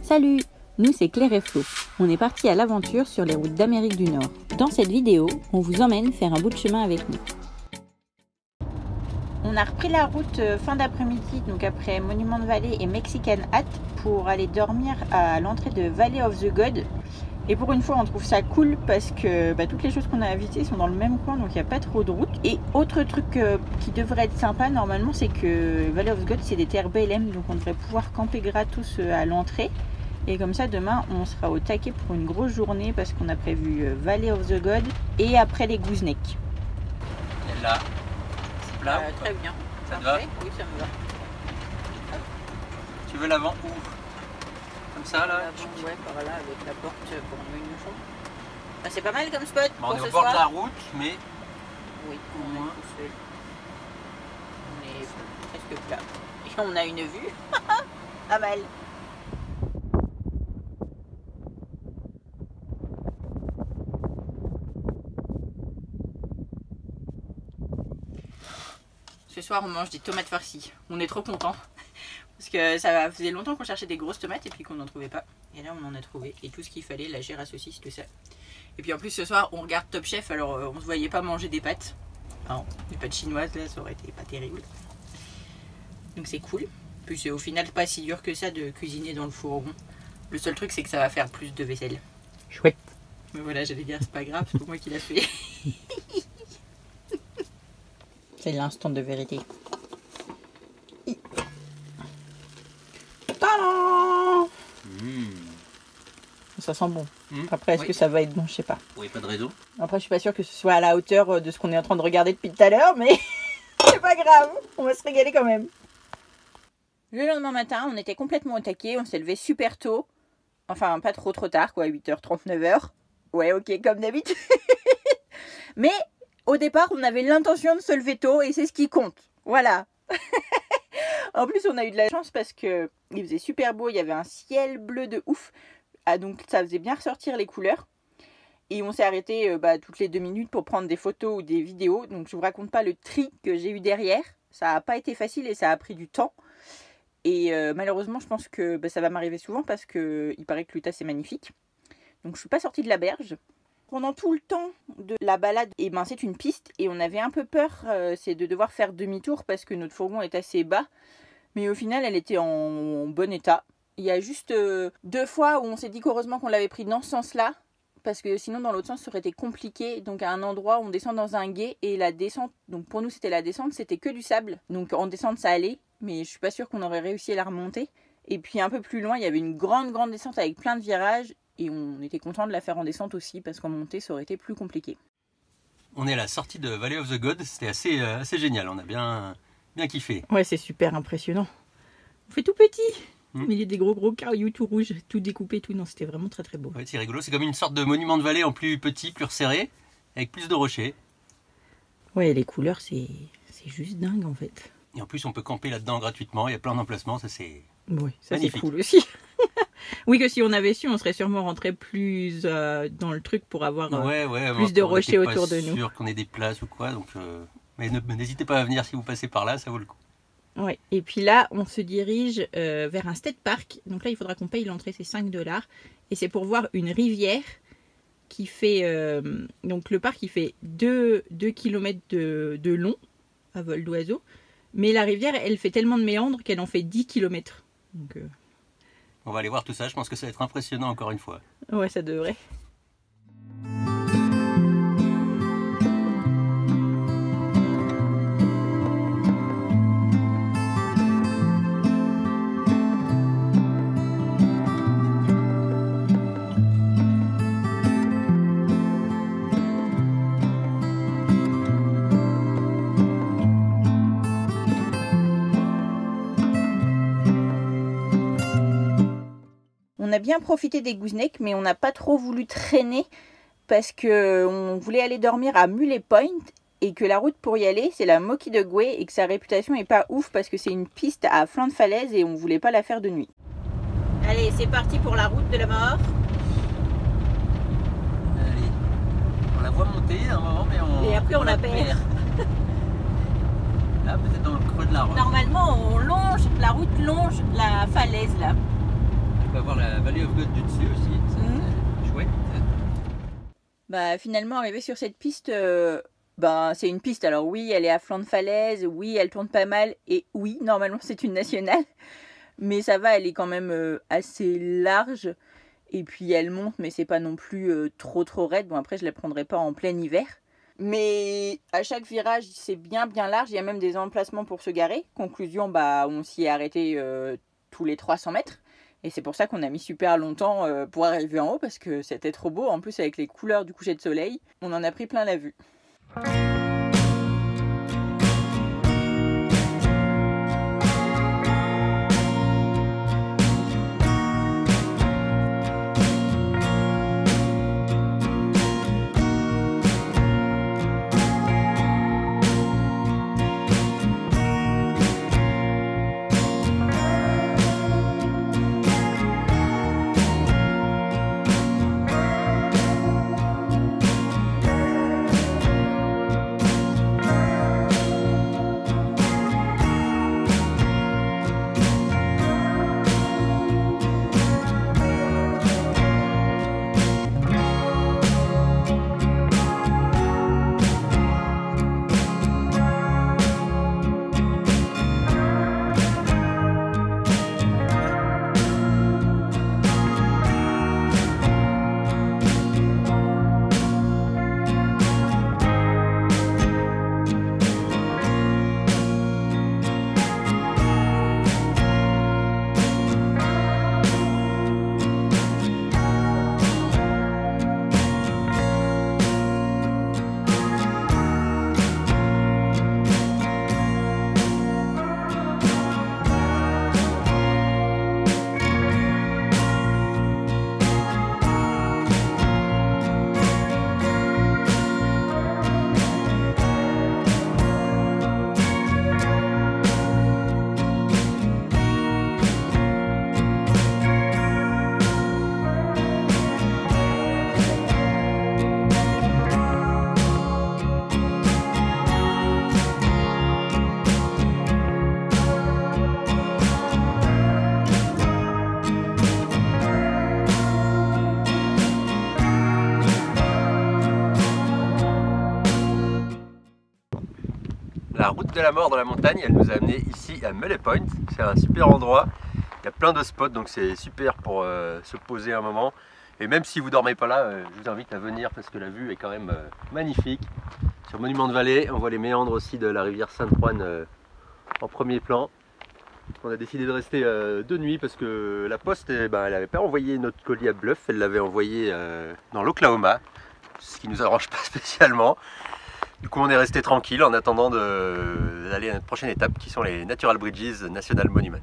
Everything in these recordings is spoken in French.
Salut, nous c'est Claire et Flo. On est partis à l'aventure sur les routes d'Amérique du Nord. Dans cette vidéo, on vous emmène faire un bout de chemin avec nous. On a repris la route fin d'après-midi, donc après Monument de Valley et Mexican Hat, pour aller dormir à l'entrée de Valley of the God. Et pour une fois, on trouve ça cool parce que toutes les choses qu'on a visitées sont dans le même coin, donc il n'y a pas trop de route. Et autre truc qui devrait être sympa normalement, c'est que Valley of the God, c'est des terres BLM, donc on devrait pouvoir camper gratos à l'entrée. Et comme ça, demain, on sera au taquet pour une grosse journée parce qu'on a prévu Valley of the God et après les Goosenecks. Elle est là. C'est plat très bien. Ça te va? Oui, ça me va. Tu veux l'avant où? Comme ça là? Ouais, par là, avec la porte pour nous une fond. C'est pas mal comme spot bon, pour on ce est au bord soir. de la route, mais... Oui, on est tout seul. On est presque plat. Et on a une vue. Pas mal. Ce soir, on mange des tomates farcies. On est trop contents. Parce que ça faisait longtemps qu'on cherchait des grosses tomates et puis qu'on n'en trouvait pas. Et là, on en a trouvé. Et tout ce qu'il fallait, la chair à saucisse, tout ça. Et puis en plus, ce soir, on regarde Top Chef. Alors, on ne se voyait pas manger des pâtes. Non, des pâtes chinoises, là, ça aurait été pas terrible. Donc c'est cool. Puis c'est au final pas si dur que ça de cuisiner dans le four rond. Le seul truc, c'est que ça va faire plus de vaisselle. Chouette. Mais voilà, j'allais dire, c'est pas grave, c'est pour moi qui l'a fait. C'est l'instant de vérité. Tadam! Ça sent bon. Après, est-ce que ça va être bon? Je sais pas. Oui, pas de réseau. Après, je suis pas sûre que ce soit à la hauteur de ce qu'on est en train de regarder depuis tout à l'heure, mais c'est pas grave. On va se régaler quand même. Le lendemain matin, on était complètement au taquet. On s'est levé super tôt. Enfin, pas trop tard, quoi. 8h30, 9h. Ouais, ok, comme d'habitude. Mais au départ, on avait l'intention de se lever tôt et c'est ce qui compte. Voilà. En plus, on a eu de la chance parce que il faisait super beau. Il y avait un ciel bleu de ouf. Ah, donc ça faisait bien ressortir les couleurs. Et on s'est arrêté toutes les 2 minutes pour prendre des photos ou des vidéos. Donc je vous raconte pas le tri que j'ai eu derrière. Ça n'a pas été facile et ça a pris du temps. Et malheureusement, je pense que ça va m'arriver souvent parce qu'il paraît que l'Utah c'est magnifique. Donc je suis pas sortie de la berge. Pendant tout le temps de la balade, c'est une piste et on avait un peu peur, c'est de devoir faire demi-tour parce que notre fourgon est assez bas. Mais au final, elle était en bon état. Il y a juste 2 fois où on s'est dit qu'heureusement qu'on l'avait pris dans ce sens-là. Parce que sinon, dans l'autre sens, ça aurait été compliqué. Donc à un endroit, on descend dans un gué et la descente, donc pour nous c'était la descente, c'était que du sable. Donc en descente, ça allait. Mais je suis pas sûre qu'on aurait réussi à la remonter. Et puis un peu plus loin, il y avait une grande descente avec plein de virages. Et on était content de la faire en descente aussi, parce qu'en montée, ça aurait été plus compliqué. On est à la sortie de Valley of the God, c'était assez génial, on a bien kiffé. Ouais, c'est super impressionnant. On fait tout petit, au milieu des gros cailloux tout rouges, tout découpé, tout. Non, c'était vraiment très beau. Ouais, c'est rigolo, c'est comme une sorte de monument de vallée en plus petit, plus resserré, avec plus de rochers. Ouais, les couleurs, c'est juste dingue en fait. Et en plus, on peut camper là-dedans gratuitement, il y a plein d'emplacements, ça c'est... Oui, ça c'est cool aussi. Oui, que si on avait su, on serait sûrement rentré plus dans le truc pour avoir plus de rochers autour de nous. On n'est pas sûr qu'on ait des places ou quoi, donc mais n'hésitez pas à venir si vous passez par là, ça vaut le coup. Ouais, et puis là, on se dirige vers un state park. Donc là, il faudra qu'on paye l'entrée, c'est 5 $. Et c'est pour voir une rivière qui fait... donc le parc, il fait 2 km de long à vol d'oiseau. Mais la rivière, elle fait tellement de méandres qu'elle en fait 10 km. Donc, on va aller voir tout ça, je pense que ça va être impressionnant encore une fois. Ouais, ça devrait. On a bien profité des Goosenecks, mais on n'a pas trop voulu traîner parce qu'on voulait aller dormir à Muley Point et que la route pour y aller, c'est la Moki de Goué et que sa réputation est pas ouf parce que c'est une piste à flanc de falaise et on voulait pas la faire de nuit. Allez, c'est parti pour la route de la mort. Allez, on la voit monter à un moment, mais et après on la perd. Là, peut-être dans le creux de la route. Normalement, on longe, la route longe la falaise là. va voir la Valley of God du dessus aussi, c'est chouette. Bah finalement arrivé sur cette piste, c'est une piste, alors oui elle est à flanc de falaise, oui elle tourne pas mal, et oui normalement c'est une nationale, mais ça va, elle est quand même assez large, et puis elle monte mais c'est pas non plus trop raide. Bon après je la prendrai pas en plein hiver, mais à chaque virage c'est bien large, il y a même des emplacements pour se garer. Conclusion, on s'y est arrêté tous les 300 mètres. Et c'est pour ça qu'on a mis super longtemps pour arriver en haut, parce que c'était trop beau. En plus, avec les couleurs du coucher de soleil, on en a pris plein la vue. La route de la mort dans la montagne, elle nous a amené ici à Mullet Point. C'est un super endroit, il y a plein de spots, donc c'est super pour se poser un moment. Et même si vous dormez pas là, je vous invite à venir parce que la vue est quand même magnifique. Sur Monument de Vallée, on voit les méandres aussi de la rivière Sainte-Croix en premier plan. On a décidé de rester 2 nuits parce que la poste, elle n'avait pas envoyé notre colis à Bluff, elle l'avait envoyé dans l'Oklahoma, ce qui nous arrange pas spécialement. Du coup on est resté tranquille en attendant d'aller à notre prochaine étape qui sont les Natural Bridges National Monument.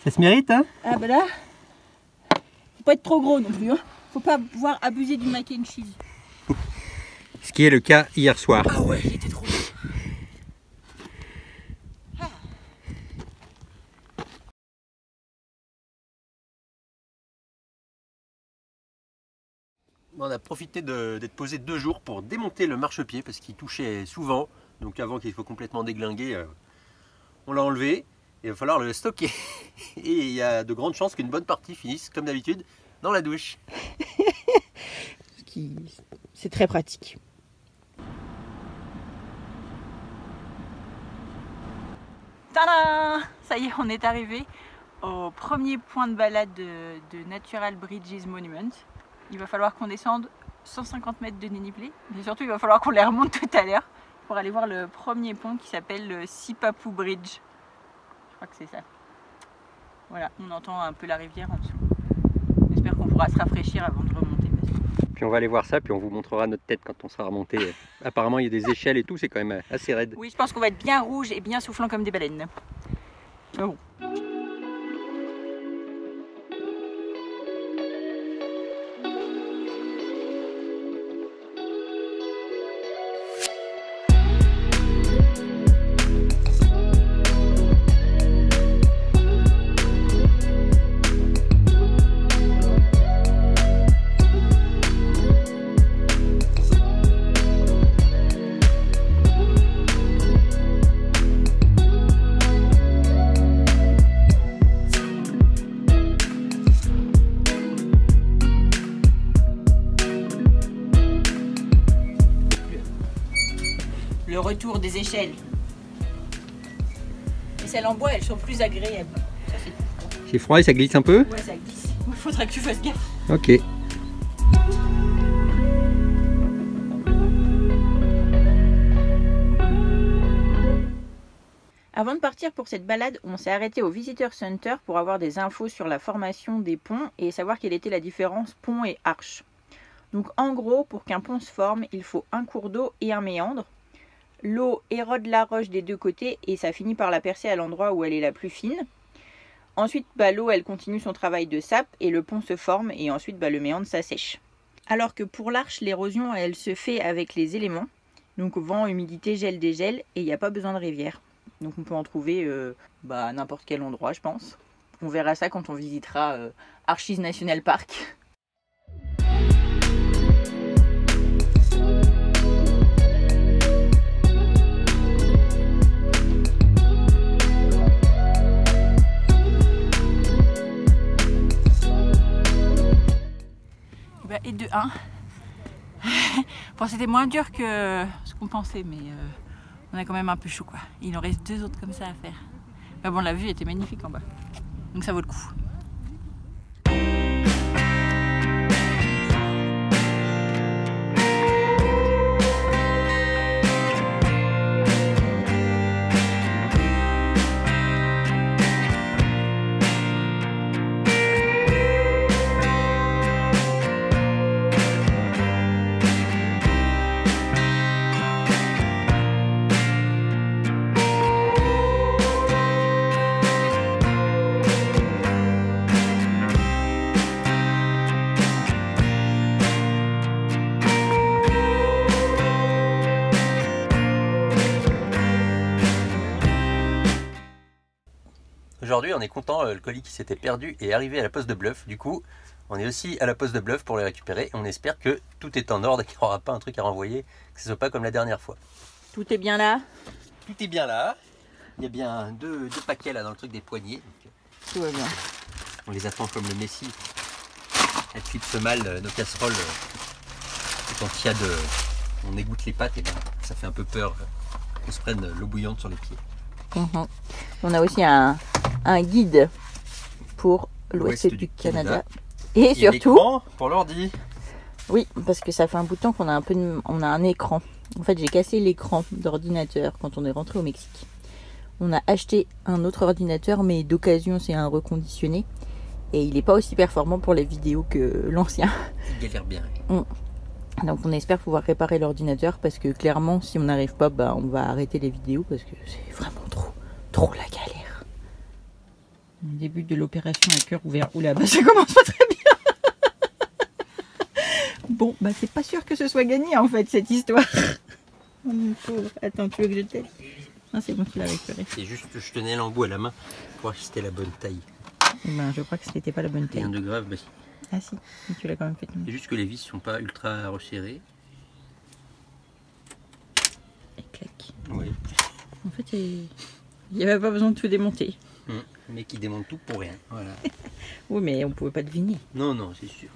Ça se mérite, hein? Ah bah là, faut pas être trop gros non plus, hein. Faut pas pouvoir abuser du mac and cheese. Ce qui est le cas hier soir. Ah ouais, il était trop bon. On a profité d'être posé 2 jours pour démonter le marchepied parce qu'il touchait souvent. Donc avant qu'il soit complètement déglingué, on l'a enlevé. Il va falloir le stocker. Et il y a de grandes chances qu'une bonne partie finisse, comme d'habitude, dans la douche. C'est très pratique. Tadam! Ça y est, on est arrivé au premier point de balade de Natural Bridges Monument. Il va falloir qu'on descende 150 mètres de dénivelé, mais surtout il va falloir qu'on les remonte tout à l'heure pour aller voir le premier pont qui s'appelle le Sipapu Bridge. Je crois que c'est ça. Voilà, on entend un peu la rivière en dessous. J'espère qu'on pourra se rafraîchir avant de remonter. Puis on va aller voir ça, puis on vous montrera notre tête quand on sera remonté. Apparemment il y a des échelles et tout, c'est quand même assez raide. Oui, je pense qu'on va être bien rouge et bien soufflant comme des baleines. Oh. Le retour des échelles. Et celles en bois, elles sont plus agréables. Ça, c'est froid et ça glisse un peu? Ouais, ça glisse. Il faudra que tu fasses gaffe. Ok. Avant de partir pour cette balade, on s'est arrêté au Visitor Center pour avoir des infos sur la formation des ponts et savoir quelle était la différence pont et arche. Donc en gros, pour qu'un pont se forme, il faut un cours d'eau et un méandre. L'eau érode la roche des deux côtés et ça finit par la percer à l'endroit où elle est la plus fine. Ensuite, l'eau elle continue son travail de sape et le pont se forme et ensuite le méandre s'assèche. Alors que pour l'arche, l'érosion elle se fait avec les éléments. Donc vent, humidité, gel, dégel et il n'y a pas besoin de rivière. Donc on peut en trouver à n'importe quel endroit je pense. On verra ça quand on visitera Archies National Park. Et de 1. Bon, c'était moins dur que ce qu'on pensait, mais on a quand même un peu chaud quoi. Il en reste 2 autres comme ça à faire. Mais bon, la vue était magnifique en bas, donc ça vaut le coup. Aujourd'hui on est content, le colis qui s'était perdu est arrivé à la poste de Bluff. Du coup on est aussi à la poste de Bluff pour le récupérer. On espère que tout est en ordre et qu'il n'y aura pas un truc à renvoyer, que ce soit pas comme la dernière fois. Tout est bien là? Tout est bien là. Il y a bien deux paquets là dans le truc des poignées. Donc, tout va bien. On les attend comme le Messi. Elles clipsent mal nos casseroles. Et quand il y a on égoutte les pâtes, et ben, ça fait un peu peur qu'on se prenne l'eau bouillante sur les pieds. On a aussi un guide pour l'ouest du Canada. Et surtout pour l'ordi. Oui, parce que ça fait un bout de temps qu'on a on a un écran. En fait, j'ai cassé l'écran d'ordinateur quand on est rentré au Mexique. On a acheté un autre ordinateur, mais d'occasion, c'est un reconditionné. Et il n'est pas aussi performant pour les vidéos que l'ancien. Il galère bien. Donc on espère pouvoir réparer l'ordinateur parce que clairement si on n'arrive pas, on va arrêter les vidéos parce que c'est vraiment trop la galère. Le début de l'opération à cœur ouvert. Oula, ça commence pas très bien. Bon, c'est pas sûr que ce soit gagné en fait cette histoire. Attends, tu veux que je t'aide? Non, c'est bon, tu l'as récupéré. C'est juste que je tenais l'embout à la main pour voir si c'était la bonne taille. Je crois que c'était pas la bonne taille. Rien de grave, Ah si, mais tu l'as quand même fait. C'est juste que les vis sont pas ultra resserrées. Et clac. Oui. En fait, il n'y avait pas besoin de tout démonter. Mais qui démonte tout pour rien. Voilà. Oui, mais on pouvait pas deviner. Non, c'est sûr.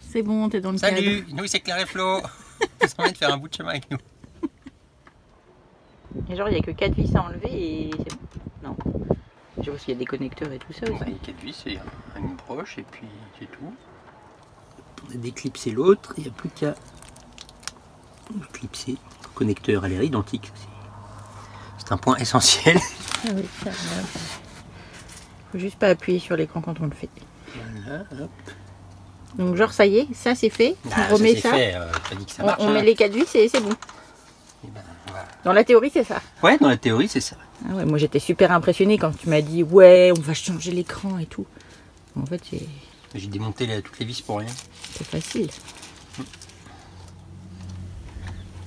C'est bon, t'es dans le cadre. Salut, nous c'est Claire et Flo. On s'en vient de faire un bout de chemin avec nous. Et genre il n'y a que 4 vis à enlever et c'est bon. Non. Je vois qu'il y a des connecteurs et tout ça aussi. Il y a 4 vis et une broche et puis c'est tout. On a déclipsé l'autre, il n'y a plus qu'à clipser. Le connecteur, elle est identique. C'est un point essentiel. Ah oui, ça va. Faut juste pas appuyer sur l'écran quand on le fait. Voilà, hop. Donc genre ça y est, ça c'est fait. Ah, on remet ça. Fait, dit que ça marche, on met les 4 vis et c'est bon. Et ben, voilà. Dans la théorie c'est ça. Ouais, dans la théorie c'est ça. Ah ouais, moi j'étais super impressionnée quand tu m'as dit ouais on va changer l'écran et tout. En fait j'ai démonté toutes les vis pour rien. C'est facile. On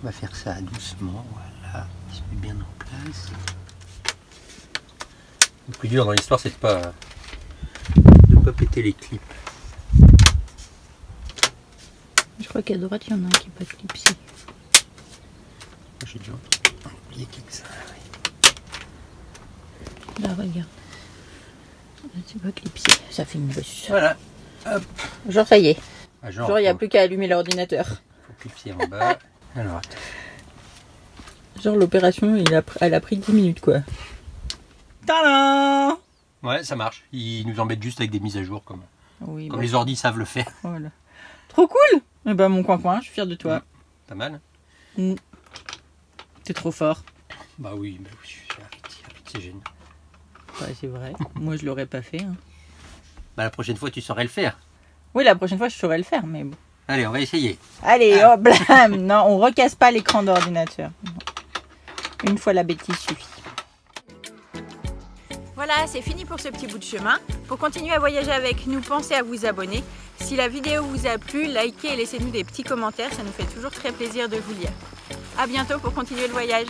va faire ça doucement, voilà, il se met bien en place. Le plus dur dans l'histoire c'est de pas péter les clips. Je crois qu'à droite il y en a un qui n'est pas clipsé. J'ai dû oublier quelque chose. Là regarde. C'est pas clipsé, ça fait une bosse. Voilà. Hop. Genre ça y est. Ah, genre il n'y a plus qu'à allumer l'ordinateur. Faut clipser en bas. Alors attends. Genre l'opération elle a pris 10 minutes quoi. Tadam! Ouais ça marche. Ils nous embêtent juste avec des mises à jour comme les ordis savent le faire. Voilà. Trop cool! Eh ben mon coin-coin, je suis fière de toi. Pas mal. T'es trop fort. Bah oui, arrête, c'est génial. Ouais, c'est vrai. Moi je l'aurais pas fait. Hein. Bah la prochaine fois tu saurais le faire. Oui, la prochaine fois je saurais le faire, mais bon. Allez, on va essayer. Allez, oh blam! Non, on recasse pas l'écran d'ordinateur. Une fois la bêtise suffit. Voilà, c'est fini pour ce petit bout de chemin. Pour continuer à voyager avec nous, pensez à vous abonner. Si la vidéo vous a plu, likez et laissez-nous des petits commentaires, ça nous fait toujours très plaisir de vous lire. A bientôt pour continuer le voyage.